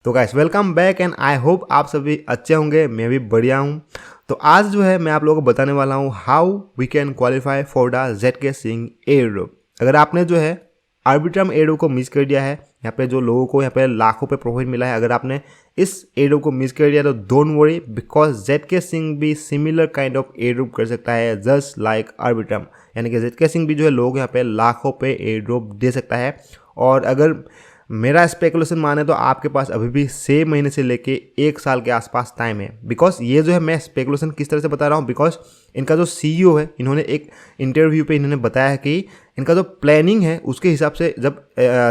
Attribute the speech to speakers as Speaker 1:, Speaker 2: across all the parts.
Speaker 1: तो guys welcome back and I hope आप सभी अच्छे होंगे। मैं भी बढ़िया हूँ। तो आज जो है मैं आप लोगों को बताने वाला हूँ how we can qualify for the ZK Sync airdrop. अगर आपने जो है आर्बिट्रम एयरड्रॉप को मिस कर दिया है, यहाँ पे जो लोगों को यहाँ पे लाखों पे प्रॉफिट मिला है, अगर आपने इस एयरड्रॉप को मिस कर दिया तो don't worry, because ZK Sync भी सिमिलर काइंड ऑफ एयरड्रॉप कर सकता है जस्ट लाइक आर्बिट्रम। यानी कि ZK Sync भी जो है लोग यहाँ पे लाखों पे एयरड्रॉप दे सकता है। और अगर मेरा स्पेकुलेशन माने तो आपके पास अभी भी 6 महीने से लेके 1 साल के आसपास टाइम है। बिकॉज ये जो है मैं स्पेकुलेशन किस तरह से बता रहा हूँ, बिकॉज इनका जो CEO है, इन्होंने एक इंटरव्यू पे इन्होंने बताया है कि इनका जो प्लानिंग है उसके हिसाब से जब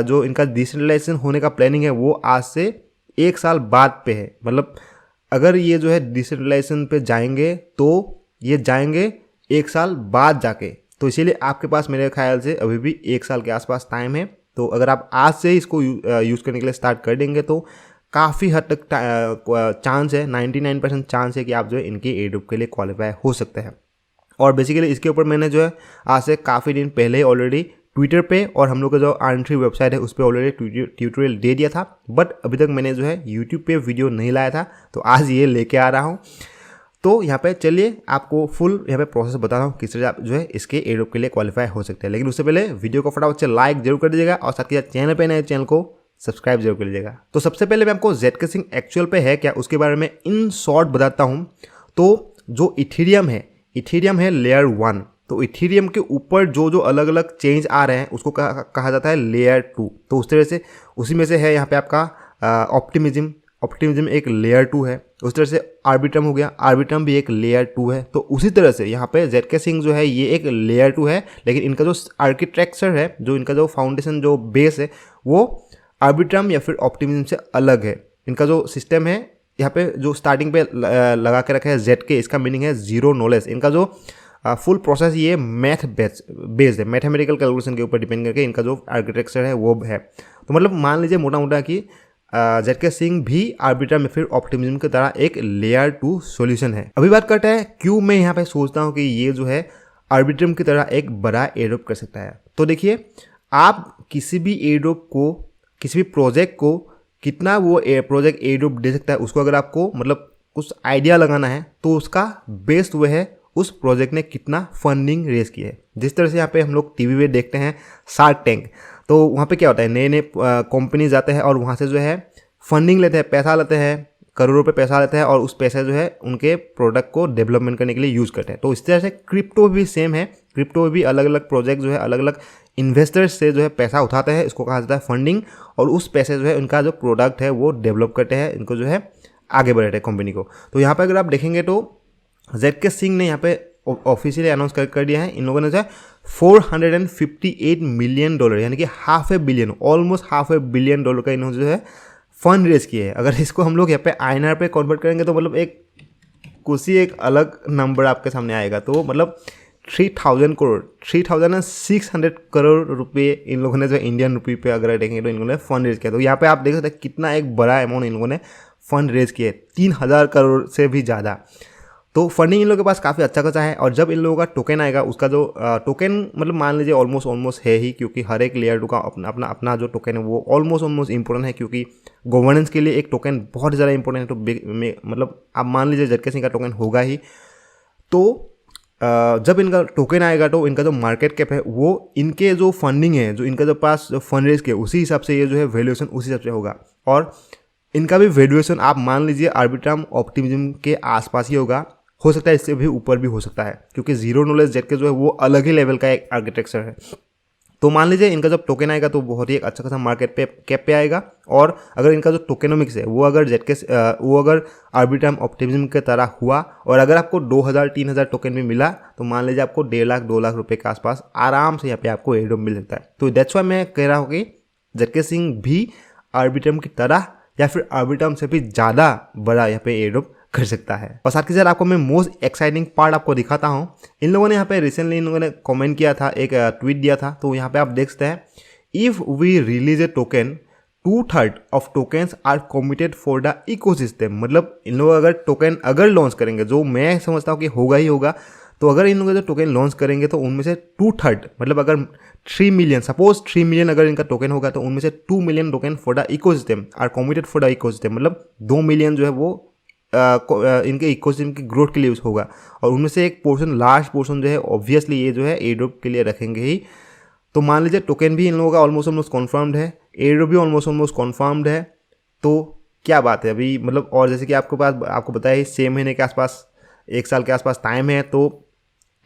Speaker 1: जो इनका डिसेंट्रलाइजेशन होने का प्लानिंग है वो आज से 1 साल बाद पे है। मतलब अगर ये जो है डिसेंट्रलाइजेशन पे जाएंगे तो ये जाएंगे 1 साल बाद जाके, तो इसीलिए आपके पास मेरे ख्याल से अभी भी 1 साल के आसपास टाइम है। तो अगर आप आज से इसको यूज़ करने के लिए स्टार्ट कर देंगे तो काफ़ी हद तक चांस है, 99% चांस है कि आप जो है इनके एयरड्रॉप के लिए क्वालिफाई हो सकते हैं। और बेसिकली इसके ऊपर मैंने जो है आज से काफ़ी दिन पहले ऑलरेडी ट्विटर पे और हम लोग का जो अर्न3 वेबसाइट है उस पर ऑलरेडी ट्यूटोरियल दे दिया था, बट अभी तक मैंने जो है यूट्यूब पे वीडियो नहीं लाया था, तो आज ये लेके आ रहा हूँ। तो यहाँ पे चलिए आपको फुल यहाँ पे प्रोसेस बता रहा हूँ किस तरह आप जो है इसके एयरड्रॉप के लिए क्वालिफाई हो सकते हैं। लेकिन उससे पहले वीडियो को फटाफट से लाइक जरूर कर दीजिएगा और साथ ही साथ चैनल पे नए चैनल को सब्सक्राइब जरूर कर लीजिएगा। तो सबसे पहले मैं आपको ZK Sync एक्चुअल पे है क्या उसके बारे में इन शॉर्ट बताता हूँ। तो जो इथेरियम है लेयर 1। तो इथेरियम के ऊपर जो जो अलग अलग चेंज आ रहे हैं उसको कहा जाता है लेयर 2। तो उस तरह से उसी में से है यहाँ पे आपका ऑप्टिमिज्म एक लेयर 2 है। उस तरह से आर्बिट्रम हो गया, आर्बिट्रम भी एक लेयर 2 है। तो उसी तरह से यहाँ पे ZK Sync जो है ये एक लेयर 2 है, लेकिन इनका जो आर्किटेक्चर है, जो इनका जो फाउंडेशन जो बेस है वो आर्बिट्रम या फिर ऑप्टिमिज्म से अलग है। इनका जो सिस्टम है यहाँ पे जो स्टार्टिंग पे लगा के रखा है ZK, इसका मीनिंग है जीरो नॉलेज। इनका जो फुल प्रोसेस ये मैथ बेस्ड है, मैथमेटिकल कैलकुलेशन के ऊपर डिपेंड करके इनका जो आर्किटेक्चर है वो है। तो मतलब मान लीजिए मोटा मोटा कि ZK Sync भी आर्बिट्रम या फिर ऑप्टिमिज्म की तरह एक लेयर 2 सॉल्यूशन है। अभी बात करते हैं क्यों मैं यहाँ पे सोचता हूँ कि ये जो है आर्बिट्रम की तरह एक बड़ा एयरड्रॉप कर सकता है। तो देखिए, आप किसी भी एयरड्रॉप को, किसी भी प्रोजेक्ट को कितना वो प्रोजेक्ट एयरड्रॉप दे सकता है, उसको अगर आपको मतलब कुछ आइडिया लगाना है तो उसका बेस्ट वे है उस प्रोजेक्ट ने कितना फंडिंग रेज की है। जिस तरह से यहाँ पे हम लोग टीवी पे देखते हैं शार्क टैंक, तो वहाँ पे क्या होता है, नए नए कंपनी जाते हैं और वहाँ से जो है फंडिंग लेते हैं, पैसा लेते हैं, करोड़ों पे पैसा लेते हैं और उस पैसे जो है उनके प्रोडक्ट को डेवलपमेंट करने के लिए यूज़ करते हैं। तो इस तरह से क्रिप्टो भी सेम है। क्रिप्टो में भी अलग अलग प्रोजेक्ट जो है अलग अलग इन्वेस्टर्स से जो है पैसा उठाते हैं, इसको कहा जाता है फंडिंग, और उस पैसे जो है उनका जो प्रोडक्ट है वो डेवलप करते हैं, इनको जो है आगे बढ़ाते हैं कंपनी को। तो यहाँ पर अगर आप देखेंगे तो ZK Sync ने यहाँ पे ऑफिशियली अनाउंस कर दिया है, इन लोगों ने जो है $458 मिलियन यानी कि $500 मिलियन, ऑलमोस्ट $500 मिलियन का इन्होंने जो है फंड रेज किया है। अगर इसको हम लोग यहाँ पे INR पे कन्वर्ट करेंगे तो मतलब एक कुछ ही एक अलग नंबर आपके सामने आएगा। तो मतलब 3000 करोड़, 3600 करोड़ रुपये इन लोगों ने जो इंडियन रुपये पे अगर देखेंगे तो इन लोगों ने फंड रेज किया। तो यहाँ पे आप देख सकते हैं कितना एक बड़ा अमाउंट इन लोगों ने फंड रेज किया है, 3000 करोड़ से भी ज़्यादा। तो फंडिंग इन लोगों के पास काफ़ी अच्छा खासा है। और जब इन लोगों का टोकन आएगा, उसका जो टोकन मतलब मान लीजिए ऑलमोस्ट है ही, क्योंकि हर एक लेयर 2 का अपना जो टोकन है वो ऑलमोस्ट इंपॉर्टेंट है, क्योंकि गवर्नेंस के लिए एक टोकन बहुत ज़्यादा इंपॉर्टेंट है। तो मतलब आप मान लीजिए ZK Sync का टोकन होगा ही। तो जब इनका टोकन आएगा तो इनका जो मार्केट कैप है वो इनके जो फंडिंग है, जो इनका जो पास जो फंड रेज किया, उसी हिसाब से ये जो है वैल्यूएशन उसी हिसाब से होगा। और इनका भी वैल्यूएशन आप मान लीजिए आर्बिट्रम ऑप्टिमिज्म के आसपास ही होगा, हो सकता है इससे भी ऊपर भी हो सकता है, क्योंकि जीरो नॉलेज ZK जो है वो अलग ही लेवल का एक आर्किटेक्चर है। तो मान लीजिए इनका जब टोकन आएगा तो बहुत ही एक अच्छा खासा मार्केट पे कैप पे आएगा। और अगर इनका जो टोकेनोमिक्स है वो अगर आर्बिट्रम ऑप्टिमिज्म की तरह हुआ और अगर आपको 2000-3000 टोकन भी मिला तो मान लीजिए आपको 1.5 लाख 2 लाख रुपए के आसपास आराम से यहाँ पे आपको एयरड्रॉप मिल सकता है। तो दैट्स वाई मैं कह रहा हूँ कि ZK Sync भी आर्बिट्रम की तरह या फिर आर्बिट्रम से भी ज़्यादा बड़ा यहाँ पे एयरड्रॉप कर सकता है। और साथ ही साथ आपको मैं मोस्ट एक्साइटिंग पार्ट आपको दिखाता हूँ। इन लोगों ने यहाँ पे रिसेंटली इन लोगों ने कमेंट किया था, एक ट्वीट दिया था। तो यहाँ पे आप देख सकते हैं, if we release a token 2/3 of tokens are committed for the ecosystem. मतलब इन लोग अगर टोकन अगर लॉन्च करेंगे, जो मैं समझता हूँ कि होगा ही होगा, तो अगर इन लोगों जो टोकन लॉन्च करेंगे तो उनमें से 2/3 मतलब अगर 3 मिलियन, सपोज 3 मिलियन अगर इनका टोकन होगा तो उनमें से 2 million token for the ecosystem are committed for the ecosystem, मतलब 2 मिलियन जो है वो इनके इकोसिस्टम की ग्रोथ के लिए यूज होगा। और उनमें से एक पोर्शन, लार्ज पोर्शन जो है ऑब्वियसली ये जो है एयरड्रॉप के लिए रखेंगे ही। तो मान लीजिए टोकन भी इन लोगों का ऑलमोस्ट कन्फर्म्ड है, एयरड्रॉप भी ऑलमोस्ट कन्फर्म्ड है। तो क्या बात है अभी, मतलब और जैसे कि आपको बताया ही 6 महीने के आसपास, 1 साल के आसपास टाइम है, तो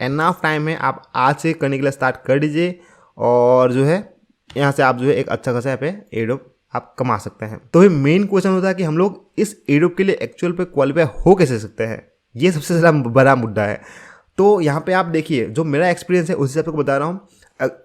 Speaker 1: एनाफ टाइम है, आप आज से करने के लिए स्टार्ट कर दीजिए और जो है यहाँ से आप जो है एक अच्छा खासा यहाँ पे एयरड्रॉप आप कमा सकते हैं। तो ये मेन क्वेश्चन होता है कि हम लोग इस एयरड्रॉप के लिए एक्चुअल पे क्वालिफाई हो कैसे सकते हैं, ये सबसे ज़्यादा बड़ा मुद्दा है। तो यहाँ पे आप देखिए, जो मेरा एक्सपीरियंस है उस हिसाब से बता रहा हूँ।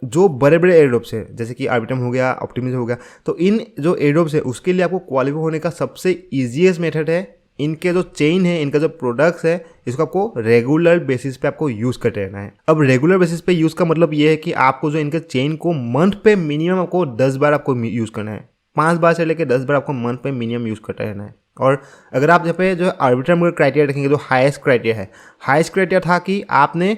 Speaker 1: जो बड़े बड़े एयरड्रॉप्स है जैसे कि आर्बिट्रम हो गया, ऑप्टिमिज्म हो गया, तो इन जो एयरड्रॉप्स है उसके लिए आपको क्वालिफाई होने का सबसे ईजीएस्ट मेथड है, इनके जो चेन है, इनका जो प्रोडक्ट्स है, इसको आपको रेगुलर बेसिस पे आपको यूज़ करते रहना है। अब रेगुलर बेसिस पे यूज़ का मतलब ये है कि आपको जो इनके चेन को मंथ पे मिनिमम आपको 10 बार आपको यूज़ करना है, 5 बार से लेकर 10 बार आपको मंथ पे मिनिमम यूज़ करते रहना है। और अगर आप यहाँ पे जो आर्बिट्रम का क्राइटेरिया रखेंगे, जो हाईएस्ट क्राइटेरिया है, हाईएस्ट क्राइटेरिया था कि आपने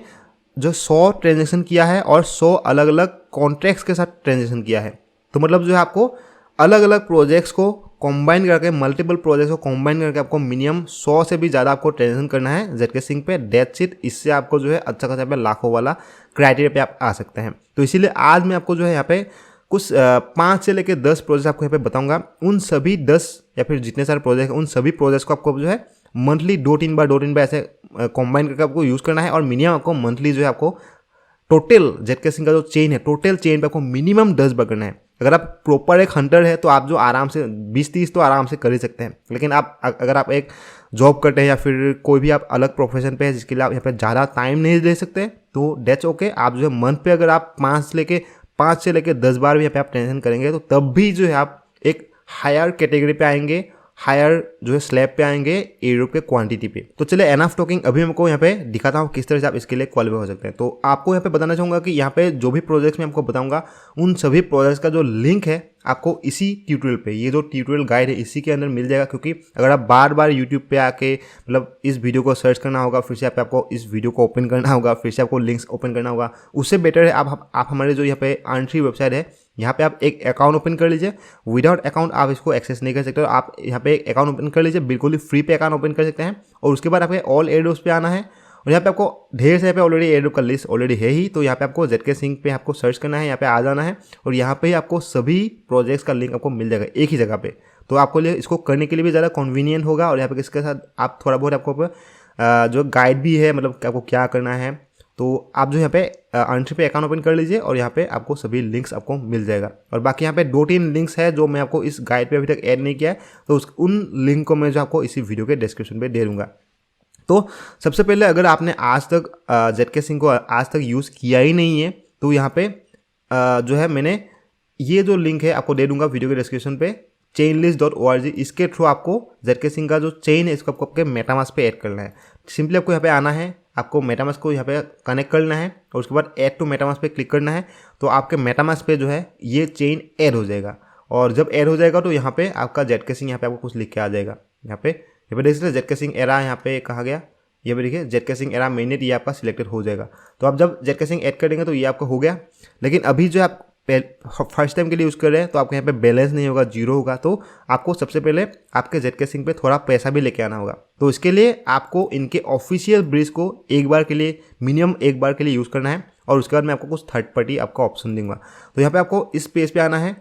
Speaker 1: जो 100 ट्रांजेक्शन किया है और 100 अलग अलग कॉन्ट्रैक्ट्स के साथ ट्रांजेक्शन किया है। तो मतलब जो है आपको अलग अलग प्रोजेक्ट्स को कंबाइन करके, मल्टीपल प्रोजेक्ट्स को कंबाइन करके आपको मिनिमम 100 से भी ज़्यादा आपको ट्रांजेक्शन करना है जेडके सिंक पे, डेट्स इट। इससे आपको जो है अच्छा खासा पे लाखों वाला क्राइटेरिया पे आप आ सकते हैं। तो इसीलिए आज मैं आपको जो है यहाँ पे कुछ 5 से लेकर 10 प्रोजेक्ट आपको यहाँ पे बताऊंगा। उन सभी 10 या फिर जितने सारे प्रोजेक्ट हैं उन सभी प्रोजेक्ट्स को आपको जो है मंथली 2-3 बार ऐसे कंबाइन करके आपको यूज़ करना है। और मिनिमम आपको मंथली जो है आपको टोटल जेडके सिंक का जो चेन है, टोटल चेन पे आपको मिनिमम 10 बार करना है। अगर आप प्रॉपर एक हंटर है तो आप जो आराम से 20-30 तो आराम से कर ही सकते हैं। लेकिन आप अगर आप एक जॉब करते हैं या फिर कोई भी आप अलग प्रोफेशन पे है जिसके लिए आप यहाँ पे ज़्यादा टाइम नहीं दे सकते, तो डेट्स ओके। आप जो है मंथ पे अगर आप 5 से लेके 10 बार भी यहाँ पे आप टेंशन करेंगे तो तब भी जो है आप एक हायर कैटेगरी पे आएंगे, हायर जो है स्लैब पे आएंगे एयरड्रॉप के क्वांटिटी पे। तो चले एनफ टॉकिंग अभी हमको यहाँ पे दिखाता हूँ किस तरह से आप इसके लिए क्वालिफाई हो सकते हैं। तो आपको यहाँ पे बताना चाहूँगा कि यहाँ पे जो भी प्रोजेक्ट्स मैं आपको बताऊँगा उन सभी प्रोजेक्ट्स का जो लिंक है आपको इसी ट्यूटोरियल पे, ये जो ट्यूटोरियल गाइड है इसी के अंदर मिल जाएगा। क्योंकि अगर आप बार बार यूट्यूब पे आके मतलब इस वीडियो को सर्च करना होगा, फिर से आपको इस वीडियो को ओपन करना होगा, फिर से आपको लिंक्स ओपन करना होगा, उससे बेटर है आप हमारे जो यहाँ पे अर्नट्री वेबसाइट है यहाँ पे आप एक अकाउंट ओपन कर लीजिए। विदाउट अकाउंट आप इसको एक्सेस नहीं कर सकते, आप यहाँ पे एक अकाउंट ओपन कर लीजिए, बिल्कुल ही फ्री पे अकाउंट ओपन कर सकते हैं। और उसके बाद आपके ऑल एयरड्रॉप्स पे आना है और यहाँ पे आपको ढेर से पे ऑलरेडी एयरड्रॉप का लिस्ट ऑलरेडी है ही। तो यहाँ पे आपको जेडके सिंक पे आपको सर्च करना है, यहाँ पे आ जाना है और यहाँ पे आपको सभी प्रोजेक्ट्स का लिंक आपको मिल जाएगा एक ही जगह पे। तो आपको लिए इसको करने के लिए भी ज़्यादा कन्वीनियंट होगा। और यहाँ पे इसके साथ आप थोड़ा बहुत आपको जो गाइड भी है, मतलब आपको क्या करना है, तो आप जो यहाँ पे अर्नट्री पे अकाउंट ओपन कर लीजिए और यहाँ पे आपको सभी लिंक्स आपको मिल जाएगा। और बाकी यहाँ पे 2-3 लिंक्स है जो मैं आपको इस गाइड पे अभी तक ऐड नहीं किया है, तो उन लिंक को मैं जो आपको इसी वीडियो के डिस्क्रिप्शन पे दे दूँगा। तो सबसे पहले अगर आपने आज तक जेडके सिंक को आज तक यूज़ किया ही नहीं है तो यहाँ पे जो है मैंने ये जो लिंक है आपको दे दूँगा वीडियो के डिस्क्रिप्शन पे, chainlist.org। इसके थ्रू आपको जेडके सिंक का जो चेन है इसको आपको आपके मेटामास्क पे ऐड करना है। सिंपली आपको यहाँ पे आना है, आपको मेटामास्क को यहाँ पे कनेक्ट करना है और उसके बाद ऐड टू मेटामास्क पे क्लिक करना है। तो आपके मेटामास्क पे जो है ये चेन ऐड हो जाएगा। और जब ऐड हो जाएगा तो यहाँ पे आपका जेडके सिंक यहाँ पे आपको कुछ लिख के आ जाएगा। यहाँ पे देख सकते जेडके सिंक एरा यहाँ पे कहा गया, ये भी देखिए जेडके सिंक एरा मेननेट, ये आपका सिलेक्टेड हो जाएगा। तो आप जब जेडके सिंक ऐड करेंगे तो ये आपका हो गया। लेकिन अभी जो आप फर्स्ट टाइम के लिए यूज़ कर रहे हैं तो आपके यहाँ पे बैलेंस नहीं होगा, जीरो होगा। तो आपको सबसे पहले आपके जेडके सिंक पे थोड़ा पैसा भी लेके आना होगा। तो इसके लिए आपको इनके ऑफिशियल ब्रिज को एक बार के लिए, मिनिमम एक बार के लिए यूज़ करना है। और उसके बाद मैं आपको कुछ थर्ड पार्टी आपका ऑप्शन दूंगा। तो यहाँ पे आपको इस पेज पे आना है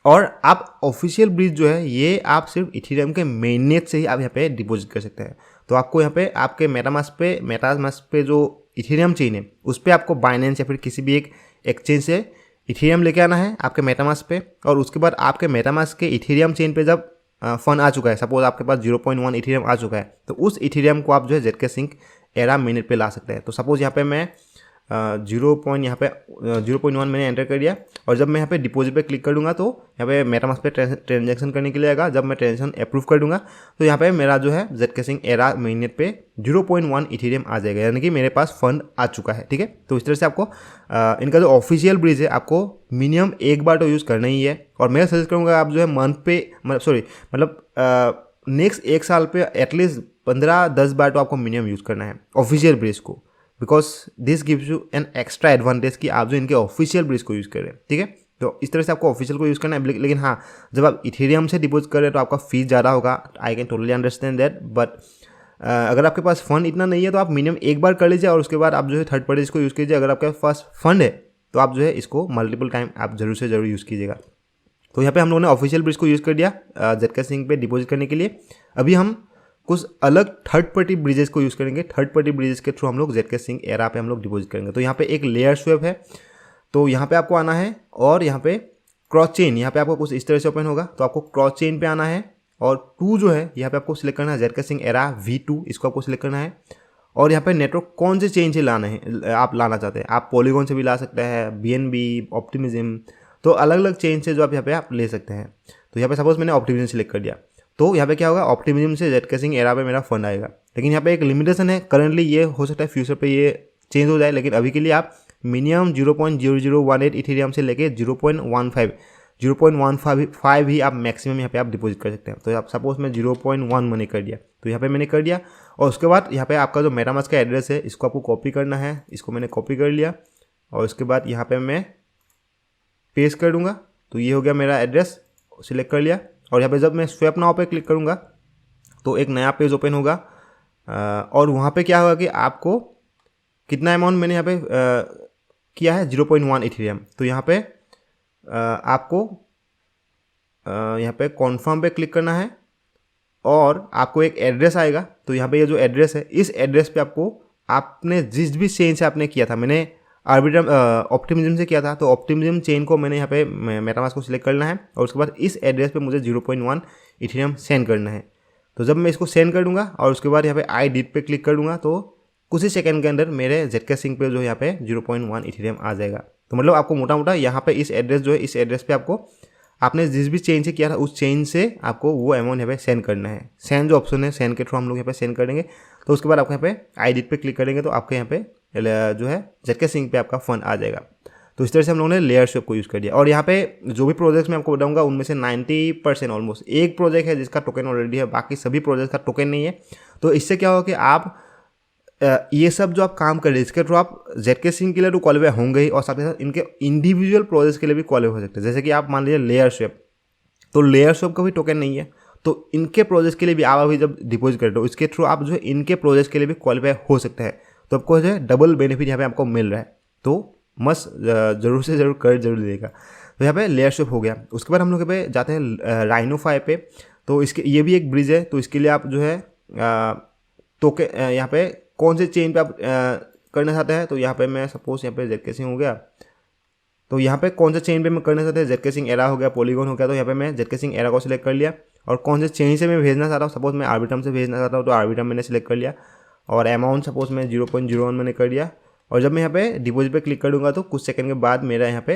Speaker 1: और आप ऑफिशियल ब्रिज जो है ये आप सिर्फ इथेरियम के मेननेट से ही आप यहाँ पे डिपॉजिट कर सकते हैं। तो आपको यहाँ पे आपके मेटामास्क पे जो इथेरियम चेन है उस पर आपको बाइनेंस या फिर किसी भी एक एक्सचेंज से इथेरियम लेके आना है आपके मेटामास्क पे। और उसके बाद आपके मेटामास्क के इथेरियम चेन पे जब फंड आ चुका है, सपोज आपके पास 0.1 इथेरियम आ चुका है, तो उस इथेरियम को आप जो है जेडके सिंक एरा मिनट पे ला सकते हैं। तो सपोज यहाँ पे मैं 0.1 मैंने एंटर कर दिया और जब मैं यहाँ पे डिपॉजिट पे क्लिक कर दूंगा तो यहाँ पे मेटामास्क पे ट्रांजैक्शन करने के लिए आएगा। जब मैं ट्रांजैक्शन अप्रूव कर दूंगा तो यहाँ पे मेरा जो है जेडके सिंक एरा मिनट पे 0.1 इथेरियम आ जाएगा, यानी कि मेरे पास फंड आ चुका है। ठीक है, तो इस तरह से आपको इनका जो ऑफिशियल ब्रिज है आपको मिनिमम एक बार तो यूज़ करना ही है। और मैं सजेस्ट करूँगा आप जो है मंथ पे नेक्स्ट 1 साल पे एटलीस्ट 15-10 बार तो आपको मिनिमम यूज़ करना है ऑफिशियल ब्रिज को। Because this gives you an extra advantage कि आप जो इनके ऑफिशियल ब्रिज को यूज़ करें, ठीक है। तो इस तरह से आपको ऑफिशियल को यूज़ करना है, लेकिन हाँ जब आप इथेरियम से डिपॉजिट करें तो आपका फीस ज़्यादा होगा। I can totally understand that, but अगर आपके पास फंड इतना नहीं है तो आप मिनिमम एक बार कर लीजिए और उसके बाद आप जो है थर्ड पार्टी इसको यूज़ कीजिए। अगर आपके पास फंड है तो आप जो है इसको मल्टीपल टाइम आप जरूर से ज़रूर यूज़ कीजिएगा। तो यहाँ पे हम लोगों ने ऑफिशियल ब्रिज को यूज़ कर दिया ZK Sync पे डिपॉजिट करने के लिए। अभी हम कुछ अलग थर्ड पार्टी ब्रिजेस को यूज़ करेंगे। थर्ड पार्टी ब्रिजेस के थ्रू हम लोग ZK Sync एरा पे हम लोग डिपॉजिट करेंगे। तो यहाँ पे एक लेयर स्वैप है, तो यहाँ पे आपको आना है और यहाँ पे क्रॉस चेन, यहाँ पे आपको कुछ इस तरह से ओपन होगा। तो आपको क्रॉस चेन पे आना है और 2 जो है यहाँ पे आपको सिलेक्ट करना है ZK Sync एरा V2, इसको आपको सिलेक्ट करना है। और यहाँ पे नेटवर्क कौन से चेन से लाना है आप लाना चाहते हैं, आप पॉलीगॉन से भी ला सकते हैं, BNB, ऑप्टिमिज्म, तो अलग अलग चेन से जो आप यहाँ पे आप ले सकते हैं। तो यहाँ पे सपोज मैंने ऑप्टिमिज्म सिलेक्ट कर दिया, तो यहाँ पे क्या होगा, ऑप्टिमिज्म से ZK Sync एरा पे मेरा फंड आएगा। लेकिन यहाँ पे एक लिमिटेशन है, करंटली ये हो सकता है फ्यूचर पे ये चेंज हो जाए, लेकिन अभी के लिए आप मिनिमम 0.0018 इथेरियम से लेके 0.15 ही आप मैक्सिमम यहाँ पे आप डिपॉजिट कर सकते हैं। तो आप सपोज मैं 0.1 मैंने कर दिया, तो यहाँ पे मैंने कर दिया। और उसके बाद यहाँ पे आपका जो मेटामास्क का एड्रेस है इसको आपको कॉपी करना है, इसको मैंने कॉपी कर लिया और उसके बाद यहाँ पे मैं पेस्ट कर दूंगा। तो ये हो गया मेरा एड्रेस, सिलेक्ट कर लिया। और यहाँ पे जब मैं स्वैप नाउ पे क्लिक करूँगा तो एक नया पेज ओपन होगा और वहाँ पे क्या होगा कि आपको कितना अमाउंट मैंने यहाँ पे किया है 0.1 इथेरियम। तो यहाँ पे आपको यहाँ पे कॉन्फर्म पे क्लिक करना है और आपको एक एड्रेस आएगा। तो यहाँ पे ये जो एड्रेस है, इस एड्रेस पे आपको आपने जिस भी चेन से आपने किया था, मैंने आर्बिट्रम ऑप्टिमिज्म से किया था, तो ऑप्टिमिज्म चेन को मैंने यहाँ पे मेटामास्क को सिलेक्ट करना है और उसके बाद इस एड्रेस पे मुझे 0.1 इथेरियम सेंड करना है। तो जब मैं इसको सेंड कर दूंगा और उसके बाद यहाँ पे आई डिड पे क्लिक कर दूंगा तो कुछ ही सेकंड के अंदर मेरे ZK Sync पे जो यहाँ पे 0.1 इथेरियम आ जाएगा। तो मतलब आपको मोटा मोटा यहाँ पे इस एड्रेस जो है, इस एड्रेस पे आपको आपने जिस भी चेन से किया था उस चेन से आपको वो अमाउंट यहाँ पे सेंड करना है। सेंड जो ऑप्शन है, सेंड के थ्रू हम लोग यहाँ पे सेंड करेंगे। तो उसके बाद आपको यहाँ पे आई डिड पे क्लिक करेंगे तो आपके यहाँ पे जो है ZK Sync पे आपका फंड आ जाएगा। तो इस तरह से हम लोगों ने लेयर स्वैप को यूज़ कर दिया। और यहाँ पे जो भी प्रोजेक्ट्स मैं आपको बताऊंगा उनमें से 90% ऑलमोस्ट एक प्रोजेक्ट है जिसका टोकन ऑलरेडी है, बाकी सभी प्रोजेक्ट का टोकन नहीं है। तो इससे क्या होगा कि आप ये सब जो आप काम कर रहे हैं इसके थ्रू आप ZK Sync के लिए तो क्वालिफाई होंगे ही और साथ ही साथ इनके इंडिविजुअल प्रोजेक्ट्स के लिए भी क्वालिफाई हो सकते हैं। जैसे कि आप मान लीजिए लेयर स्वैप, तो लेयर स्वैप का भी टोकन नहीं है, तो इनके प्रोजेक्ट के लिए भी आप अभी जब डिपॉजिट करते हो इसके थ्रू आप जो है इनके प्रोजेक्ट के लिए भी क्वालिफाई हो सकते हैं। तो आपको जो है डबल बेनिफिट यहाँ पे आपको मिल रहा है। तो मस्त जरूर से जरूर कर जरूर देगा। तो यहाँ पे लेयर स्वैप हो गया। उसके बाद हम लोग पे जाते हैं Rhino-Fi पे। तो इसके ये भी एक ब्रिज है, तो इसके लिए आप जो है टोकन यहाँ पे कौन से चेन पे आप करना चाहते हैं। तो यहाँ पे मैं सपोज यहाँ पे ZK Sync हो गया, तो यहाँ पे कौन से चेन पे मैं करना चाहते हैं, ZK Sync एरा हो गया, पॉलीगॉन हो गया। तो यहाँ पे मैं ZK Sync एरा को सिलेक्ट कर लिया और कौन से चेन से मैं भेजना चाहता हूँ, सपोज मैं आर्बिट्रम से भेजना चाहता हूँ तो आर्बिट्रम मैंने सिलेक्ट कर लिया और अमाउंट सपोज मैं 0.01 मैंने कर दिया। और जब मैं यहाँ पे डिपॉजिट पे क्लिक कर दूंगा तो कुछ सेकंड के बाद मेरा यहाँ पे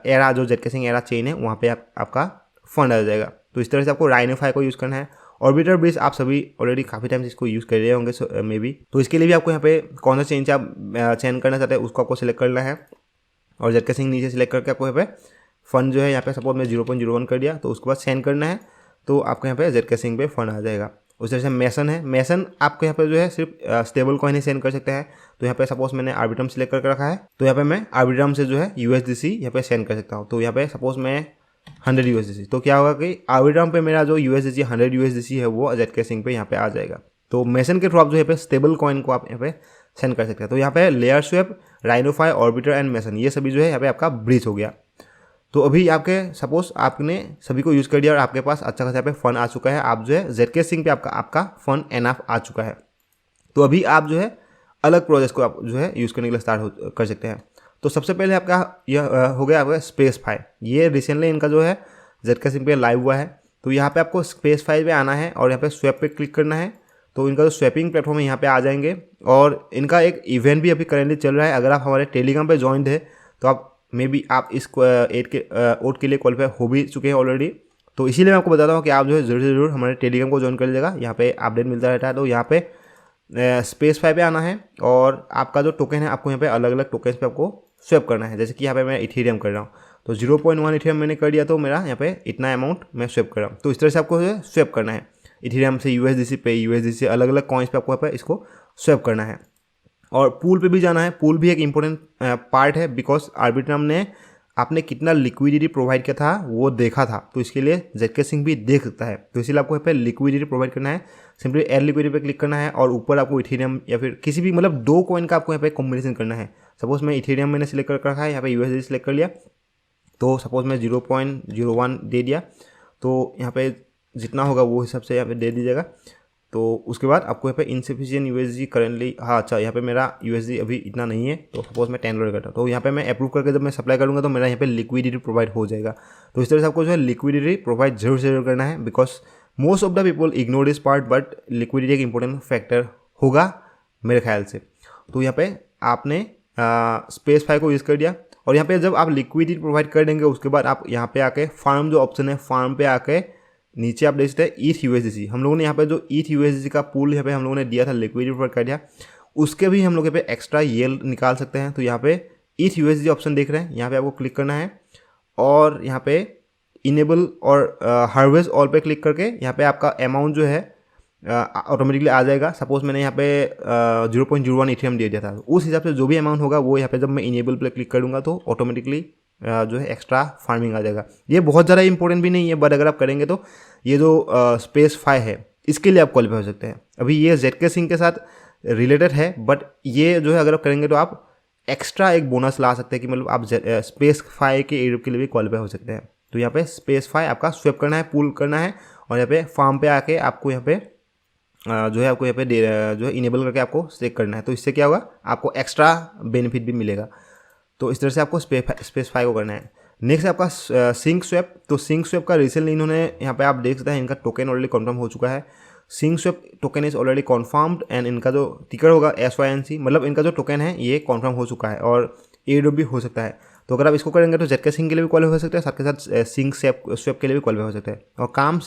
Speaker 1: एरा जो ZK Sync एरा चेन है वहाँ पे आपका फंड आ जाएगा। तो इस तरह से आपको Rhino-Fi को यूज़ करना है। ऑर्बिटर ब्रिज आप सभी ऑलरेडी काफ़ी टाइम से इसको यूज़ कर रहे होंगे मे बी। तो इसके लिए भी आपको यहाँ पे कौन सा चेन से आप चेन करना चाहते हैं उसको आपको सिलेक्ट करना है और ZK Sync नीचे सिलेक्ट करके आपको यहाँ पे फंड जो है यहाँ पे सपोज मैं 0.01 कर दिया, तो उसके बाद सेंड करना है तो आपको यहाँ पे ZK Sync पे फंड आ जाएगा। उस तरह से मेसन है, मेसन आपको यहाँ पे जो है सिर्फ स्टेबल कॉइन ही सेंड कर सकते हैं। तो यहाँ पे सपोज मैंने आर्बिट्रम सिलेक्ट करके रखा है, तो यहाँ पे मैं आर्बिट्रम से जो है USDC यहाँ पे सेंड कर सकता हूँ। तो यहाँ पे सपोज मैं 100 USDC, तो क्या होगा कि आर्बिट्रम पे मेरा जो USDC 100 USDC है वो ZK Sync पे यहाँ पे आ जाएगा। तो मेसन के थ्रू आप जो यहाँ पे स्टेबल कॉइन को आप यहाँ पे सेंड कर सकते हैं। तो यहाँ पे layer swap, Rhino-Fi, orbiter and mason ये सभी जो है यहाँ पे आपका ब्रिज हो गया। तो अभी आपके सपोज आपने सभी को यूज़ कर दिया और आपके पास अच्छा खासा यहाँ पे फंड आ चुका है। आप जो है ZK Sync पे आपका फंड एनफ आ चुका है। तो अभी आप जो है अलग प्रोजेक्ट को आप जो है यूज़ करने के लिए स्टार्ट कर सकते हैं। तो सबसे पहले आपका यह हो गया आपका SpaceFi। ये रिसेंटली इनका जो है ZK Sync पे लाइव हुआ है। तो यहाँ पे आपको SpaceFi पे आना है और यहाँ पे स्वैप पे क्लिक करना है। तो इनका जो स्वैपिंग प्लेटफॉर्म है यहाँ पे आ जाएंगे और इनका एक इवेंट भी अभी करेंटली चल रहा है। अगर आप हमारे टेलीग्राम पे ज्वाइन है तो आप मे बी आप इस ओट के लिए क्वालिफाई हो भी चुके हैं ऑलरेडी। तो इसीलिए मैं आपको बताता हूँ कि आप जो है ज़रूर से ज़रूर हमारे टेलीग्राम को ज्वाइन कर लीजिएगा, यहाँ पे अपडेट मिलता रहता है। तो यहाँ पे SpaceFi पे आना है और आपका जो टोकन है आपको यहाँ पे अलग अलग टोकन्स पे आपको स्वैप करना है। जैसे कि यहाँ पे मैं इथेरियम कर रहा हूँ, तो 0.1 इथेरियम मैंने कर दिया, तो मेरा यहाँ पे इतना अमाउंट मैं स्वैप कर रहा हूँ। तो इस तरह से आपको स्वैप करना है इथेरियम से USDC पे, USDC से अलग अलग कॉइन्स पे आपको यहाँ पे इसको स्वैप करना है। और पूल पे भी जाना है। पूल भी एक इम्पोर्टेंट पार्ट है बिकॉज आर्बिट्रम ने आपने कितना लिक्विडिटी प्रोवाइड किया था वो देखा था, तो इसके लिए जेके सिंह भी देख सकता है। तो इसीलिए आपको यहाँ पे लिक्विडिटी प्रोवाइड करना है, सिंपली एड लिक्विडिटी पे क्लिक करना है और ऊपर आपको इथेरियम या फिर किसी भी मतलब 2 कॉइन का आपको यहाँ पे कॉम्बिनेशन करना है। सपोज मैं इथेरियम मैंने सिलेक्ट कर रखा है, यहाँ पे यूएसडी सिलेक्ट कर लिया, तो सपोज मैं 0.01 दे दिया, तो यहाँ पे जितना होगा वो हिसाब से यहाँ पे दे दीजिएगा। तो उसके बाद आपको यहाँ पे इनसफिशिएंट यूएसडी करेंटली, हाँ अच्छा यहाँ पे मेरा यूएसडी अभी इतना नहीं है, तो सपोज मैं $10 करता हूँ, तो यहाँ पे मैं अप्रूव करके जब मैं सप्लाई करूँगा तो मेरा यहाँ पे लिक्विडिटी प्रोवाइड हो जाएगा। तो इस तरह से आपको जो है लिक्विडिटी प्रोवाइड जरूर करना है because most of the people ignore this part, but liquidity एक इंपॉर्टेंट फैक्टर होगा मेरे ख्याल से। तो यहाँ पे आपने स्पेस 5 को यूज़ कर दिया और यहाँ पे जब आप लिक्विडिटी प्रोवाइड कर देंगे उसके बाद आप यहाँ पे आके फार्म जो ऑप्शन है, फार्म पे आके नीचे आप देख सकते हैं ETH USDC। हम लोगों ने यहाँ पे जो ETH USDC का पूल यहाँ पे हम लोगों ने दिया था, लिक्विडिटी प्रोवाइड कर दिया, उसके भी हम लोग यहाँ पे एक्स्ट्रा येल्ड निकाल सकते हैं। तो यहाँ पे ETH USDC ऑप्शन देख रहे हैं, यहाँ पे आपको क्लिक करना है और यहाँ पे इनेबल और हार्वेस्ट ऑल पे क्लिक करके यहाँ पे आपका अमाउंट जो है ऑटोमेटिकली आ जाएगा। सपोज मैंने यहाँ पे 0.01 इथेरियम दे दिया था, उस हिसाब से जो भी अमाउंट होगा वो यहाँ पे जब मैं इनेबल पे क्लिक करूँगा तो ऑटोमेटिकली जो है एक्स्ट्रा फार्मिंग आ जाएगा। ये बहुत ज़्यादा इंपॉर्टेंट भी नहीं है, बट अगर आप करेंगे तो ये जो स्पेस 5 है इसके लिए आप क्वालिफाई हो सकते हैं। अभी ये जेके सिंह के साथ रिलेटेड है, बट ये जो है अगर आप करेंगे तो आप एक्स्ट्रा एक बोनस ला सकते हैं कि मतलब आप स्पेस 5 के एरिया के लिए भी क्वालिफाई हो सकते हैं। तो यहाँ पे स्पेस 5 आपका स्वैप करना है, पूल करना है और यहाँ पे फार्म पे आके आपको यहाँ पे जो है आपको यहाँ पे जो है इनेबल करके आपको चेक करना है। तो इससे क्या होगा, आपको एक्स्ट्रा बेनिफिट भी मिलेगा। तो इस तरह से आपको स्पेस 5 को करना है। नेक्स्ट आपका सिंक स्वैप। तो सिंक स्वैप का रिसेंटली इन्होंने यहाँ पे आप देख सकते हैं इनका टोकन ऑलरेडी कंफर्म हो चुका है। Sync swap token is already confirmed and इनका जो टिकर होगा SYNC, मतलब इनका जो टोकन है ये कन्फर्म हो चुका है और एयरड्रॉप भी हो सकता है। तो अगर आप इसको करेंगे तो जेके सिंह के लिए भी क्वालिफाई हो सकते हैं, साथ के साथ सिंक स्वैप के लिए भी क्वालिफाई हो सकता है। और काम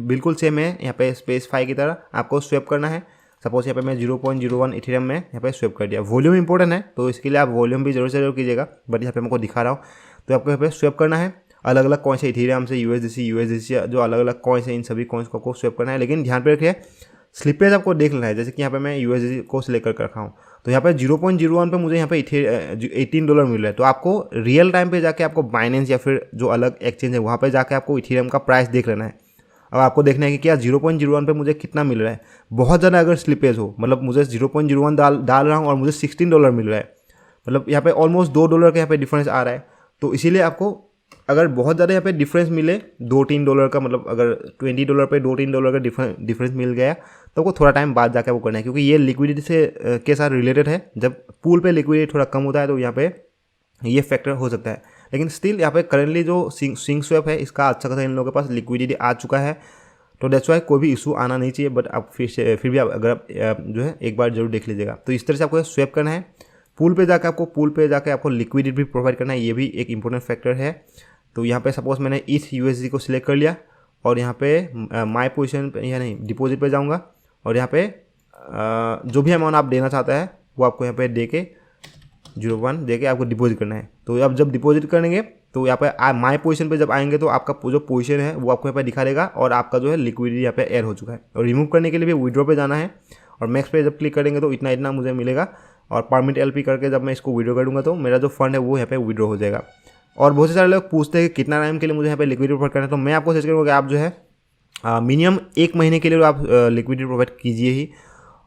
Speaker 1: बिल्कुल सेम है, यहाँ पे स्पेस 5 की तरह आपको स्वैप करना है। सपोज यहाँ पे मैं 0.01 इथेरियम में यहाँ पे स्वैप कर दिया। वॉल्यूम इंपॉर्टेंट है तो इसके लिए आप वॉल्यूम भी जरूर से जरूर कीजिएगा, बट यहाँ पे मैं आपको दिखा रहा हूँ। तो आपको यहाँ पे स्वैप करना है, अलग अलग कॉइन्स है, इथेरियम से USDC जो अलग अलग कॉइन्स है, इन सभी कॉइन्स को आपको स्वैप करना है। लेकिन ध्यान पे रखिए स्लिपेज आपको देख लेना है। जैसे कि यहाँ पे मैं USDC को सिलेक्ट कर रखा हूँ, तो यहाँ पे 0.01 पे मुझे यहाँ पे $18 मिल रहा है। तो आपको रियल टाइम पे जाके आपको बाइनेंस या फिर जो अलग एक्सचेंज है वहाँ पे जाके आपको इथेरियम का प्राइस देख लेना है। अब आपको देखना है कि क्या 0.01 पे मुझे कितना मिल रहा है। बहुत ज़्यादा अगर स्लिपेज हो, मतलब मुझे 0.01 डाल रहा हूँ और मुझे $16 मिल रहा है, मतलब यहाँ पे ऑलमोस्ट $2 का यहाँ पे डिफरेंस आ रहा है। तो इसीलिए आपको अगर बहुत ज़्यादा यहाँ पे डिफरेंस मिले $2-3 का, मतलब अगर $20 पे $2-3 का डिफरेंस मिल गया तो आपको थोड़ा टाइम बाद जाकर वो करना है, क्योंकि ये लिक्विडिटी से के साथ रिलेटेड है। जब पूल पे लिक्विडिटी थोड़ा कम होता है तो यहाँ पे ये फैक्टर हो सकता है। लेकिन स्टिल यहाँ पे करेंटली जो सिंक स्वैप है इसका अच्छा खासा इन लोगों के पास लिक्विडिटी आ चुका है, तो दैट्स वाई कोई भी इशू आना नहीं चाहिए। बट आप फिर भी आप अगर आप जो है एक बार जरूर देख लीजिएगा। तो इस तरह से आपको स्वैप करना है, पूल पे जाकर आपको लिक्विडिटी भी प्रोवाइड करना है, ये भी एक इंपॉर्टेंट फैक्टर है। तो यहाँ पे सपोज मैंने ETH USDC को सिलेक्ट कर लिया और यहाँ पे माई पोजिशन पे या नहीं डिपॉजिट पे जाऊँगा और यहाँ पे जो भी अमाउंट आप देना चाहता है वो आपको यहाँ पे दे के 0.1 दे के आपको डिपॉजिट करना है। तो अब जब डिपॉजिट करेंगे तो यहाँ पे माई पोजीशन पे जब आएंगे तो आपका जो पोजीशन है वो आपको यहाँ पे दिखा देगा और आपका जो है लिक्विडिटी यहाँ पे ऐड हो चुका है। और रिमूव करने के लिए भी विड्रॉ पे जाना है और मैक्स पे जब क्लिक करेंगे तो इतना मुझे मिलेगा और परमिट LP करके जब मैं इसको विड्रॉ करूँगा तो मेरा जो फंड है वो यहाँ पे विड्रॉ हो जाएगा। और बहुत से सारे लोग पूछते हैं कि कितना टाइम के लिए मुझे यहाँ पे लिक्विडिटी प्रोवाइड करना है, तो मैं आपको सजेस्ट करूँगा कि आप जो है मिनिमम 1 महीने के लिए आप लिक्विडिटी प्रोवाइड कीजिए ही।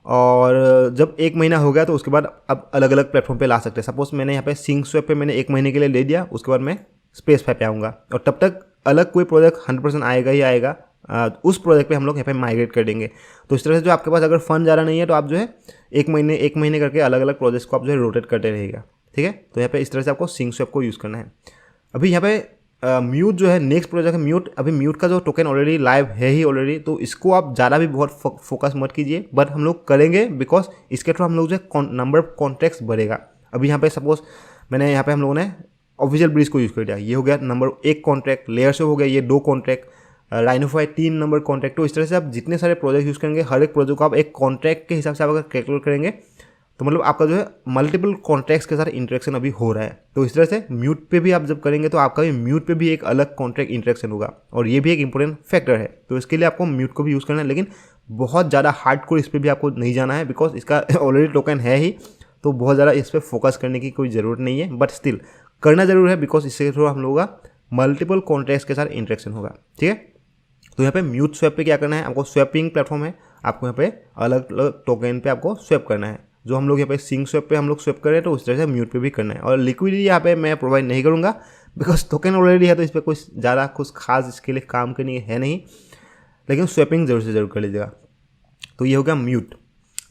Speaker 1: और जब 1 महीना हो गया तो उसके बाद आप अलग अलग प्लेटफॉर्म पे ला सकते हैं। सपोज मैंने यहाँ पे सिंक स्वैप पे मैंने 1 महीने के लिए ले दिया, उसके बाद मैं स्पेस 5 पे आऊँगा और तब तक अलग कोई प्रोजेक्ट 100% आएगा ही आएगा, उस प्रोजेक्ट पे हम लोग यहाँ पे माइग्रेट कर देंगे। तो इस तरह से जो आपके पास अगर फंड ज़्यादा नहीं है तो आप जो है 1 महीने करके अलग अलग प्रोजेक्ट्स को आप जो है रोटेट करते रहेगा, ठीक है। तो यहाँ पे इस तरह से आपको सिंक स्वैप को यूज़ करना है। अभी यहाँ पे म्यूट जो है नेक्स्ट प्रोजेक्ट है म्यूट। अभी म्यूट का जो टोकन ऑलरेडी लाइव है ही ऑलरेडी, तो इसको आप ज़्यादा भी बहुत फोकस मत कीजिए, बट हम लोग करेंगे बिकॉज इसके थ्रू हम लोग जो है नंबर ऑफ कॉन्ट्रैक्ट्स बढ़ेगा। अभी यहाँ पे सपोज मैंने यहाँ पे हम लोगों ने ऑफिशियल ब्रिज को यूज़ कर दिया, ये हो गया नंबर 1 कॉन्ट्रैक्ट, लेयर से हो गया ये 2 कॉन्ट्रैक्ट, राइनोफाई 3 नंबर कॉन्ट्रैक्ट। तो इस तरह से आप जितने सारे प्रोजेक्ट यूज़ करेंगे हर एक प्रोजेक्ट को आप एक कॉन्ट्रैक्ट के हिसाब से आप अगर कैलकुलेट करेंगे तो मतलब आपका जो है मल्टीपल कॉन्ट्रैक्ट्स के साथ इंटरेक्शन अभी हो रहा है। तो इस तरह से म्यूट पे भी आप जब करेंगे तो आपका भी म्यूट पे भी एक अलग कॉन्ट्रैक्ट इंटरेक्शन होगा और ये भी एक इंपॉर्टेंट फैक्टर है। तो इसके लिए आपको म्यूट को भी यूज़ करना है, लेकिन बहुत ज़्यादा हार्डकोर इस पर भी आपको नहीं जाना है, बिकॉज इसका ऑलरेडी टोकन है ही, तो बहुत ज़्यादा इस पर फोकस करने की कोई ज़रूरत नहीं है, बट स्टिल करना जरूर है, बिकॉज इससे थ्रू हम लोगों का मल्टीपल कॉन्ट्रैक्ट्स के साथ इंटरेक्शन होगा। ठीक है, तो यहाँ पे म्यूट स्वैप पे क्या करना है, आपको स्वैपिंग प्लेटफॉर्म है, आपको यहाँ पे अलग अलग टोकन पे आपको स्वैप करना है। जो हम लोग यहाँ पे सिंक स्वैप पे हम लोग स्वैप कर रहे हैं, तो उस तरह से म्यूट पे भी करना है। और लिक्विडिटी यहाँ पे मैं प्रोवाइड नहीं करूँगा, बिकॉज टोकन ऑलरेडी है, तो इस पर कुछ ज़्यादा कुछ खास इसके लिए काम करने है नहीं, लेकिन स्वैपिंग जरूर से जरूर कर लीजिएगा। तो ये हो गया म्यूट।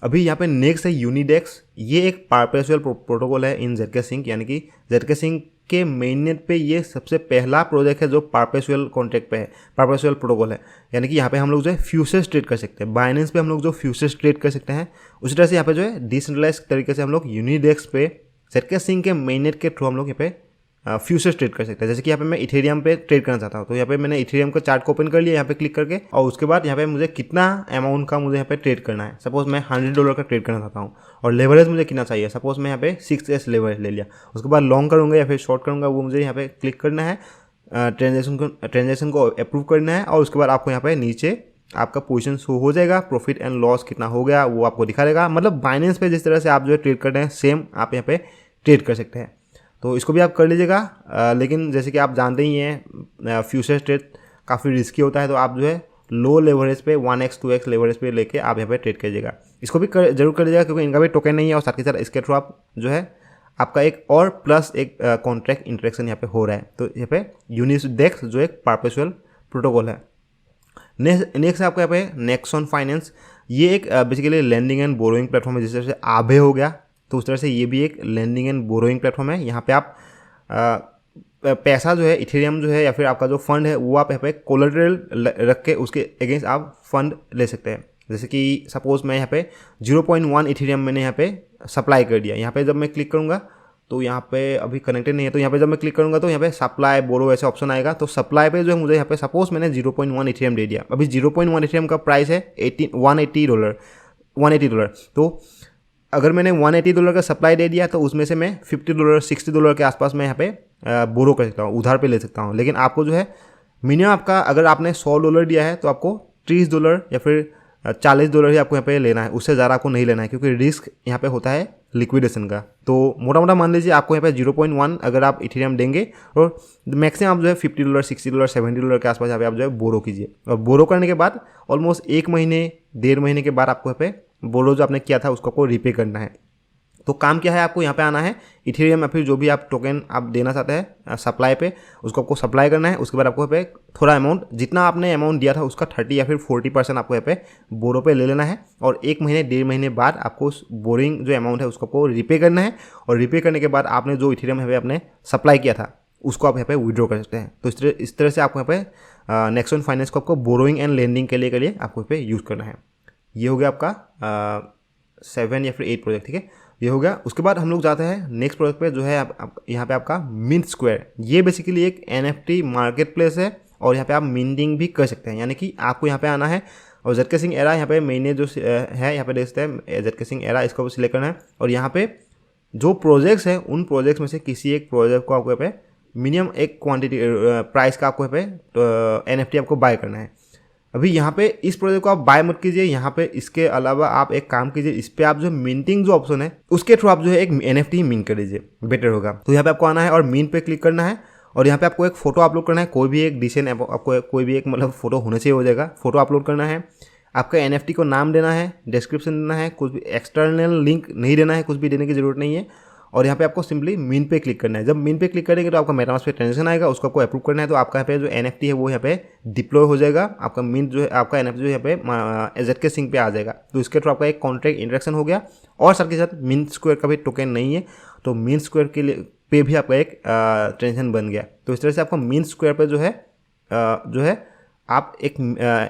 Speaker 1: अभी यहाँ पे नेक्स्ट है यूनिडेक्स। ये एक परपेचुअल प्रोटोकॉल है इन ZK Sync, यानी कि ZK Sync के मेननेट पे ये सबसे पहला प्रोजेक्ट है जो परपेचुअल कॉन्ट्रैक्ट पे है, परपेचुअल प्रोटोकॉल है। यानी कि यहाँ पे हम लोग जो है फ्यूचर्स ट्रेड कर सकते हैं, बाइनेंस पे हम लोग जो फ्यूचर्स ट्रेड कर सकते हैं, उसी तरह से यहाँ पे जो है डिसेंट्रलाइज तरीके से हम लोग यूनिडेक्स पे ZK Sync के मेननेट के थ्रू हम लोग यहाँ पे फ्यूचर्स ट्रेड कर सकते हैं। जैसे कि यहाँ पे मैं इथेरियम पे ट्रेड करना चाहता हूँ, तो यहाँ पे मैंने इथेरियम का चार्ट को ओपन कर लिया यहाँ पे क्लिक करके, और उसके बाद यहाँ पे मुझे कितना अमाउंट का मुझे यहाँ पे ट्रेड करना है। सपोज मैं $100 का ट्रेड करना चाहता हूँ, और लेवरेज मुझे कितना चाहिए, सपोज मैं यहाँ पे 6x लेवरेज ले लिया। उसके बाद लॉन्ग करूँगा या फिर शॉर्ट करूँगा, वो मुझे यहाँ पे क्लिक करना है, ट्रांजेक्शन को अप्रूव करना है, और उसके बाद आपको यहाँ पे नीचे आपका पोजीशन शो हो जाएगा, प्रॉफिट एंड लॉस कितना हो गया वो आपको दिखा देगा। मतलब बाइनेंस पे जिस तरह से आप जो है ट्रेड कर रहे हैं, सेम आप यहाँ पे ट्रेड कर सकते हैं। तो इसको भी आप कर लीजिएगा, लेकिन जैसे कि आप जानते ही हैं फ्यूचर ट्रेड काफ़ी रिस्की होता है, तो आप जो है लो लेवरेज पे 1x 2x लेवरेज पे लेके आप यहाँ पे ट्रेड कीजिएगा। इसको भी जरूर कर लीजिएगा, क्योंकि इनका भी टोकन नहीं है, और साथ ही साथ इसके थ्रू आप जो है आपका एक और प्लस एक कॉन्ट्रैक्ट इंटरेक्शन यहाँ पे हो रहा है। तो यहाँ पे यूनिडेक्स जो एक परपेचुअल प्रोटोकॉल है। नेक्स्ट आपको यहाँ पे नेक्सॉन फाइनेंस, ये एक basically lending and borrowing platform है, जिस तरह से आभे हो गया, तो उस तरह से ये भी एक लेंडिंग एंड बोरोइंग प्लेटफॉर्म है। यहाँ पे आप पैसा जो है इथेरियम जो है या फिर आपका जो फंड है वो आप यहाँ पे कोलेटरल रख के उसके अगेंस्ट आप फंड ले सकते हैं। जैसे कि सपोज मैं यहाँ पे 0.1 इथेरियम मैंने यहाँ पे सप्लाई कर दिया। यहाँ पे जब मैं क्लिक करूँगा तो यहाँ पे अभी कनेक्टेड नहीं है, तो यहाँ पे जब मैं क्लिक करूँगा तो यहाँ पे सप्लाई बोरो ऐसे ऑप्शन आएगा। तो सप्लाई पे जो है मुझे यहाँ पे सपोज मैंने 0.1 इथेरियम दे दिया। अभी 0.1 इथेरियम का प्राइस है $180। तो अगर मैंने $180 का सप्लाई दे दिया तो उसमें से मैं $50 $60 के आसपास मैं यहाँ पे बोरो कर सकता हूँ, उधार पे ले सकता हूँ। लेकिन आपको जो है मिनिमम आपका अगर आपने $100 दिया है तो आपको $30 या फिर $40 ही आपको यहाँ पे लेना है, उससे ज़्यादा आपको नहीं लेना है, क्योंकि रिस्क यहाँ पे होता है लिक्विडेशन का। तो मोटा मोटा मान लीजिए आपको यहाँ पे 0.1 अगर आप इथेरियम देंगे, और मैक्सिमम आप जो है $50 $60 $70 के आसपास यहाँ पे आप जो है बोरो कीजिए। और बोरो करने के बाद ऑलमोस्ट 1 महीने 1.5 महीने के बाद आपको यहाँ पे बोरो जो आपने किया था उसको आपको रीपे करना है। तो काम क्या है, आपको यहाँ पे आना है इथेरियम या फिर जो भी आप टोकन आप देना चाहते हैं सप्लाई पे, उसको आपको सप्लाई करना है। उसके बाद आपको यहाँ पे थोड़ा अमाउंट, जितना आपने अमाउंट दिया था उसका 30 या फिर 40% आपको यहाँ पे बोरो पे ले लेना है, और 1 महीने 1.5 महीने बाद आपको उस बोरिंग जो अमाउंट है उसको आपको रीपे करना है। और रीपे करने के बाद आपने जो इथेरियम यहाँ पे आपने सप्लाई किया था उसको आप यहाँ पे विड्रॉ कर सकते हैं। तो इस तरह से आपको यहाँ पे नेक्सॉन फाइनेंस को आपको बोरोइंग एंड लेंडिंग के लिए आपको यहाँ पे यूज़ करना है। ये हो गया आपका 7 या फिर 8 प्रोजेक्ट, ठीक है, ये हो गया। उसके बाद हम लोग जाते हैं नेक्स्ट प्रोजेक्ट पे, जो है यहाँ पे आपका मिंट स्क्वायर। ये बेसिकली एक NFT मार्केट प्लेस है, और यहाँ पे आप मिंटिंग भी कर सकते हैं। यानी कि आपको यहाँ पे आना है, और ZK Sync एरा यहाँ पे मैंने जो है यहाँ पे देख सकते हैं ZK Sync एरा, इसको सिलेक्ट करना है। और यहाँ पे जो प्रोजेक्ट्स हैं उन प्रोजेक्ट्स में से किसी एक प्रोजेक्ट को आपको यहाँ पे मिनिमम एक क्वान्टिटी प्राइस का आपको यहाँ पे NFT आपको बाय करना है। अभी यहाँ पे इस प्रोजेक्ट को आप बाय मत कीजिए, यहाँ पे इसके अलावा आप एक काम कीजिए, इस पे आप जो मिंटिंग जो ऑप्शन है उसके थ्रू आप जो है एक NFT मिंट कर लीजिए, बेटर होगा। तो यहाँ पे आपको आना है और मिंट पे क्लिक करना है, और यहाँ पे आपको एक फोटो अपलोड करना है, कोई भी एक डिसेंट आपको कोई भी एक मतलब फोटो होना चाहिए, हो जाएगा। फोटो अपलोड करना है, आपका NFT को नाम देना है, डिस्क्रिप्शन देना है, कुछ भी एक्सटर्नल लिंक नहीं देना है, कुछ भी देने की जरूरत नहीं है। और यहाँ पे आपको सिंपली मिंट पे क्लिक करना है। जब मिंट पे क्लिक करेंगे तो आपका मेटामास्क पे ट्रांजेक्शन आएगा, उसको आपको अप्रूव करना है। तो आपका यहाँ पे जो NFT है वो यहाँ पे डिप्लॉय हो जाएगा, आपका मिंट जो है आपका NFT जो यहाँ पे ZK Sync पे आ जाएगा। तो इसके थ्रू आपका एक कॉन्ट्रैक्ट इंटरेक्शन हो गया, और साथ के साथ मिंट स्क्वायर का भी टोकन नहीं है, तो मिंट स्क्वायर के लिए पे भी आपका एक ट्रांजेक्शन बन गया। तो इस तरह से आपको मिंट स्क्वायर पे जो है आप एक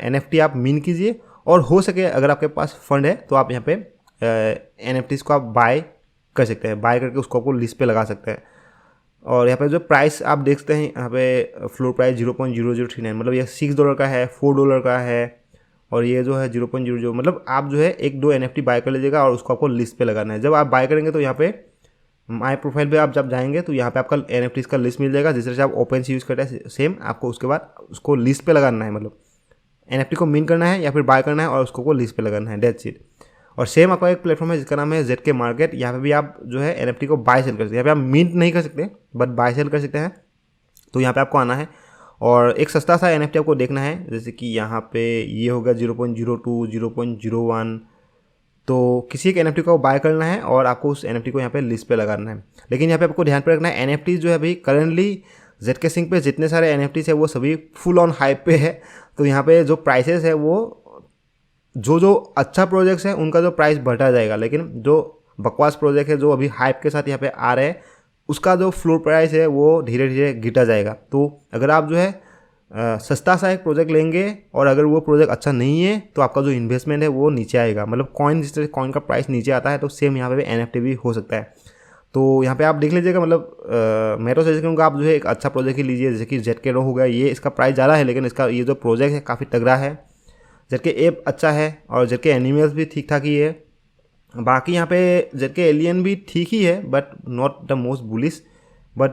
Speaker 1: NFT आप मिंट कीजिए, और हो सके अगर आपके पास फंड है तो आप यहाँ पे NFTs को आप बाय कर सकते हैं, बाय करके उसको आपको लिस्ट पे लगा सकते हैं। और यहाँ पे जो प्राइस आप देख सकते हैं, यहाँ पे फ्लोर प्राइस 0.0039, मतलब ये $6 का है, $4 का है, और ये जो है 0.00, मतलब आप जो है 1-2 NFT बाय कर लीजिएगा और उसको आपको लिस्ट पे लगाना है। जब आप बाय करेंगे तो यहाँ पे माई प्रोफाइल पे आप जब जाएंगे तो यहाँ पे आपका NFTs का लिस्ट मिल जाएगा। जिस तरह से आप ओपन सी यूज़ करते हैं सेम आपको उसके बाद उसको लिस्ट पे लगाना है, मतलब NFT को मिन करना है या फिर बाय करना है और उसको लिस्ट पे लगाना है, दैट्स इट। और सेम आपका एक प्लेटफॉर्म है जिसका नाम है ZK मार्केट। यहाँ पे भी आप जो है NFT को बाय सेल कर सकते हैं। यहाँ पे आप मिंट नहीं कर सकते बट बाय सेल कर सकते हैं। तो यहाँ पे आपको आना है और एक सस्ता सा NFT आपको देखना है, जैसे कि यहाँ पे ये होगा 0.02, 0.01। तो किसी एक NFT को बाय करना है और आपको उस NFT को यहाँ पे लिस्ट पे लगाना है। लेकिन यहाँ पे आपको ध्यान पे रखना है, NFT जो है अभी करंटली ZK Sync पे जितने सारे NFTs है वो सभी फुल ऑन हाइप पे है। तो यहाँ पे जो प्राइसेस है वो जो अच्छा प्रोजेक्ट्स है उनका जो प्राइस बढ़ता जाएगा, लेकिन जो बकवास प्रोजेक्ट है जो अभी हाइप के साथ यहाँ पे आ रहे हैं उसका जो फ्लोर प्राइस है वो धीरे धीरे गिरता जाएगा। तो अगर आप जो है सस्ता सा एक प्रोजेक्ट लेंगे और अगर वो प्रोजेक्ट अच्छा नहीं है तो आपका जो इन्वेस्टमेंट है वो नीचे आएगा। मतलब कॉइन, जिस तरह कॉइन का प्राइस नीचे आता है तो सेम यहाँ पे भी NFT भी हो सकता है। तो यहाँ पे आप देख लीजिएगा, मतलब मैं तो सजेस्ट करूँगा आप जो है एक अच्छा प्रोजेक्ट ही लीजिए, जैसे कि ZK Raw हो गया। ये इसका प्राइस ज़्यादा है लेकिन इसका ये जो प्रोजेक्ट है काफ़ी तगड़ा है। ZK Ape अच्छा है और ZK Animals भी ठीक ठाक ही है। बाकी यहाँ पे ZK Alien भी ठीक ही है but not the most bullish. But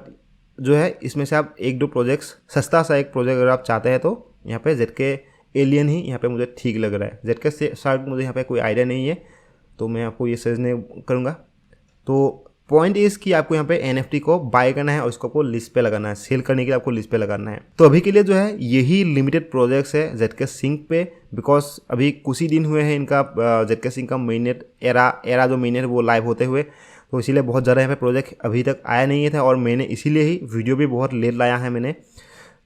Speaker 1: जो है इसमें से आप एक दो प्रोजेक्ट्स, सस्ता सा एक प्रोजेक्ट अगर आप चाहते हैं तो यहाँ पे ZK Alien ही यहाँ पे मुझे ठीक लग रहा है। ZK Shark मुझे यहाँ पे कोई आइडिया नहीं है तो मैं आपको ये सजेस्ट नहीं करूँगा। तो पॉइंट इज़ कि आपको यहाँ पे NFT को बाय करना है और इसको आपको लिस्ट पे लगाना है, सेल करने के लिए आपको लिस्ट पे लगाना है। तो अभी के लिए जो है यही लिमिटेड प्रोजेक्ट्स है ZK Sync पे, बिकॉज अभी कुछ ही दिन हुए हैं इनका ZK Sync का मेननेट एरा जो मेननेट वो लाइव होते हुए। तो इसीलिए बहुत ज़्यादा यहाँ पे प्रोजेक्ट अभी तक आया नहीं था और मैंने इसीलिए ही वीडियो भी बहुत लेट लाया है मैंने।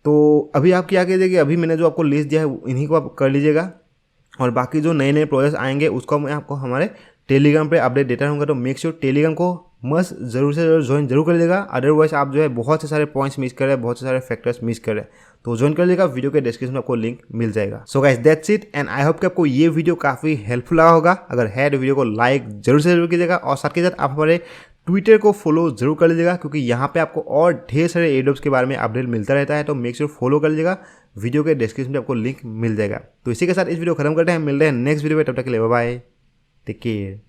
Speaker 1: तो अभी आप क्या कीजिए कि अभी मैंने जो आपको लिस्ट दिया है इन्हीं को आप कर लीजिएगा और बाकी जो नए नए प्रोजेक्ट्स आएंगे उसको मैं आपको हमारे टेलीग्राम पे अपडेट देता रहूँगा। तो मेक श्योर टेलीग्राम को मस्त ज़रूर से ज़रूर ज्वाइन जरूर कर लीजिएगा, अदरवाइज आप जो है बहुत से सारे पॉइंट्स मिस कर रहे हैं, बहुत से सारे फैक्टर्स मिस कर रहे हैं। तो ज्वाइन कर लीजिएगा, वीडियो के डिस्क्रिप्शन में आपको लिंक मिल जाएगा। So guys that's it and I hope कि आपको ये वीडियो काफ़ी हेल्पफुल लगा होगा। अगर है तो वीडियो को लाइक जरूर से जरूर कीजिएगा और साथ के साथ आप हमारे ट्विटर को फॉलो जरूर कर लीजिएगा, क्योंकि यहाँ पे आपको और ढेर सारे एयरड्रॉप्स के बारे में अपडेट मिलता रहता है। तो मेक श्योर फॉलो कर लीजिएगा, वीडियो के डिस्क्रिप्शन में आपको लिंक मिल जाएगा। तो इसी के साथ इस वीडियो खत्म करते हैं, मिलते हैं नेक्स्ट वीडियो में, तब तक के लिए बाय बाय, टेक केयर।